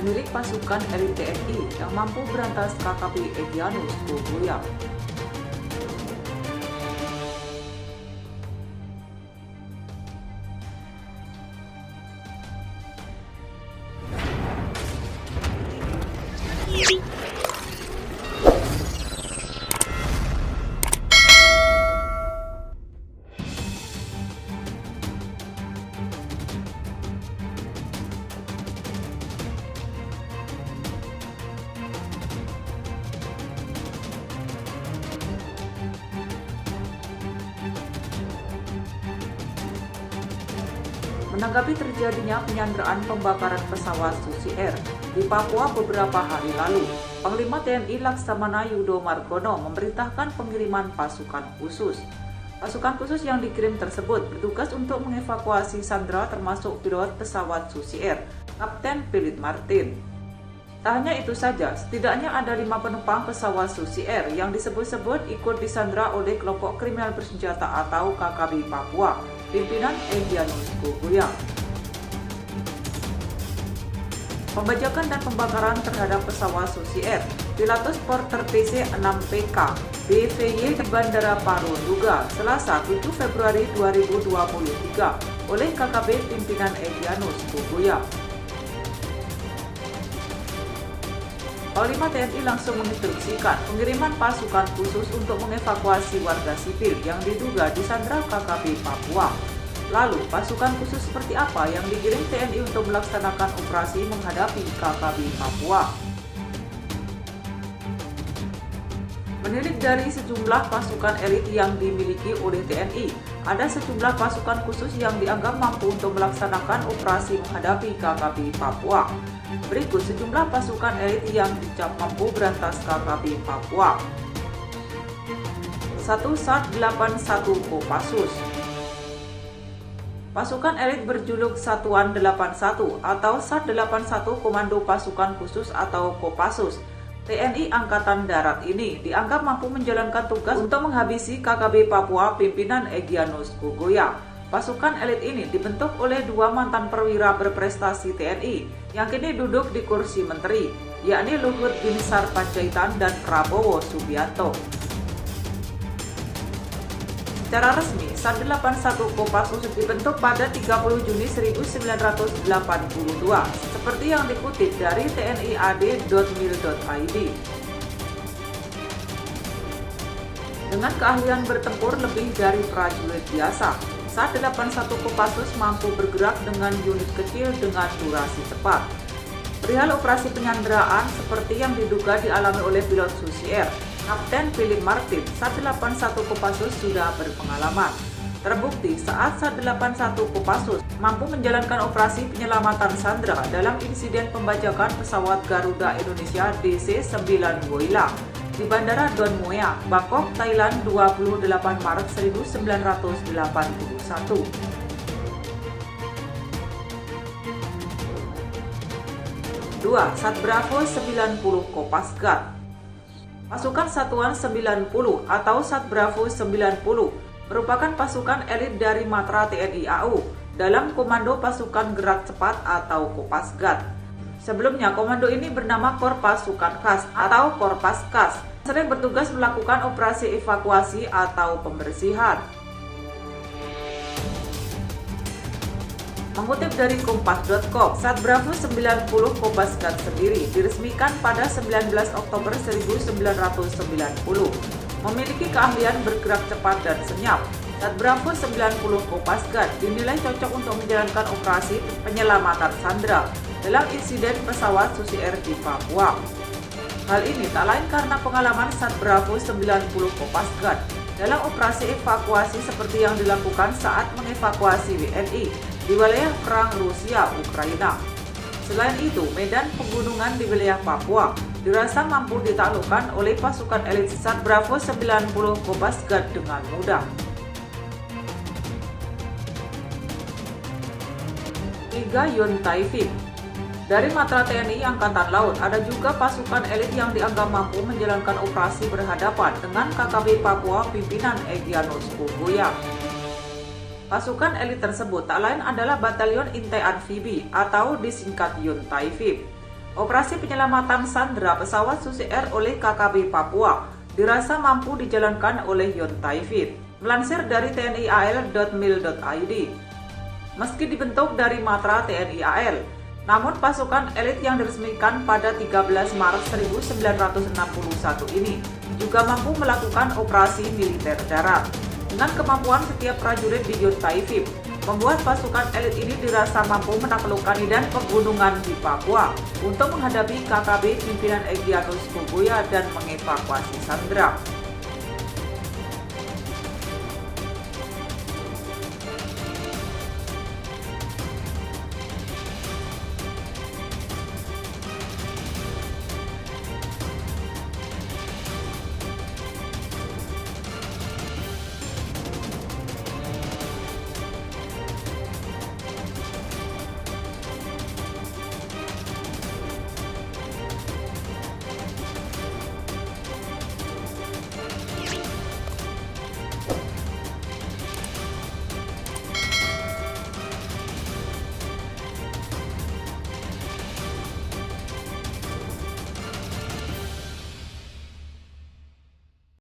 menilik pasukan elit TNI yang mampu berantas KKP Egyanus Kogoya. Menanggapi terjadinya penyanderaan pembakaran pesawat Susi Air di Papua beberapa hari lalu, Panglima TNI Laksamana Yudo Margono memerintahkan pengiriman pasukan khusus. Pasukan khusus yang dikirim tersebut bertugas untuk mengevakuasi sandera termasuk pilot pesawat Susi Air, Kapten Philip Martin. Tak hanya itu saja, setidaknya ada 5 penumpang pesawat Susi Air yang disebut-sebut ikut disandera oleh kelompok kriminal bersenjata atau KKB Papua, pimpinan Egyanus Kogoya. Pembajakan dan pembakaran terhadap pesawat Susi Air Pilatus Porter PC-6PK BVY di Bandara Paro Nduga, Selasa 7 Februari 2023 oleh KKB pimpinan Egyanus Kogoya. Panglima TNI langsung menginstruksikan pengiriman pasukan khusus untuk mengevakuasi warga sipil yang diduga disandera KKP Papua. Lalu, pasukan khusus seperti apa yang dikirim TNI untuk melaksanakan operasi menghadapi KKP Papua? Menilik dari sejumlah pasukan elit yang dimiliki oleh TNI, ada sejumlah pasukan khusus yang dianggap mampu untuk melaksanakan operasi menghadapi KKP Papua. Berikut sejumlah pasukan elit yang dicap mampu berantas KKP Papua. 1. Sat 81 Kopassus. Pasukan elit berjuluk Satuan 81 atau Sat 81 Komando Pasukan Khusus atau Kopassus TNI Angkatan Darat ini dianggap mampu menjalankan tugas untuk menghabisi KKB Papua pimpinan Egyanus Kogoya. Pasukan elit ini dibentuk oleh 2 mantan perwira berprestasi TNI yang kini duduk di kursi menteri, yakni Luhut Binsar Panjaitan dan Prabowo Subianto. Secara resmi, Sat 81 Kopassus dibentuk pada 30 Juni 1982, seperti yang dikutip dari tniad.mil.id. Dengan keahlian bertempur lebih dari prajurit biasa, Sat 81 Kopassus mampu bergerak dengan unit kecil dengan durasi cepat. Perihal operasi penyanderaan seperti yang diduga dialami oleh pilot Susi Air, Kapten Philip Martin, Sat 81 Kopassus sudah berpengalaman. Terbukti saat Sat 81 Kopassus mampu menjalankan operasi penyelamatan sandera dalam insiden pembajakan pesawat Garuda Indonesia DC-9 Woyla di Bandara Don Muea, Bangkok, Thailand 28 Maret 1981. 2. Sat Bravo 90 Kopasgat. Pasukan Satuan 90 atau Sat Bravo 90 merupakan pasukan elit dari Matra TNI AU dalam Komando Pasukan Gerak Cepat atau Kopasgat. Sebelumnya, komando ini bernama Kor Pasukan Khas atau Korpaskas, sering bertugas melakukan operasi evakuasi atau pembersihan. Mengutip dari Kompas.com, Sat Bravo 90 Kopasgat sendiri diresmikan pada 19 Oktober 1990. Memiliki keahlian bergerak cepat dan senyap, Sat Bravo 90 Kopasgat dinilai cocok untuk menjalankan operasi penyelamatan sandera dalam insiden pesawat Susi Air di Papua. Hal ini tak lain karena pengalaman Sat Bravo 90 Kopasgat dalam operasi evakuasi seperti yang dilakukan saat mengevakuasi WNI di wilayah perang Rusia-Ukraina. Selain itu, medan pegunungan di wilayah Papua dirasa mampu ditaklukkan oleh pasukan elit Sat Bravo 90 Kopasgat dengan mudah. 3. Yun Taifib. Dari Matra TNI Angkatan Laut, ada juga pasukan elit yang dianggap mampu menjalankan operasi berhadapan dengan KKB Papua pimpinan Egyanus Kogoya. Pasukan elit tersebut tak lain adalah Batalion Intai Amfibi atau disingkat Yun Taifib. Operasi penyelamatan sandera pesawat Susi Air oleh KKB Papua dirasa mampu dijalankan oleh Yontaifit, melansir dari tnial.mil.id. Meski dibentuk dari matra TNI AL, namun pasukan elit yang diresmikan pada 13 Maret 1961 ini juga mampu melakukan operasi militer darat. Dengan kemampuan setiap prajurit di Yontaifit, membuat pasukan elit ini dirasa mampu menaklukkan medan pegunungan di Papua untuk menghadapi KKB pimpinan Egyanus Kogoya dan mengevakuasi sandera.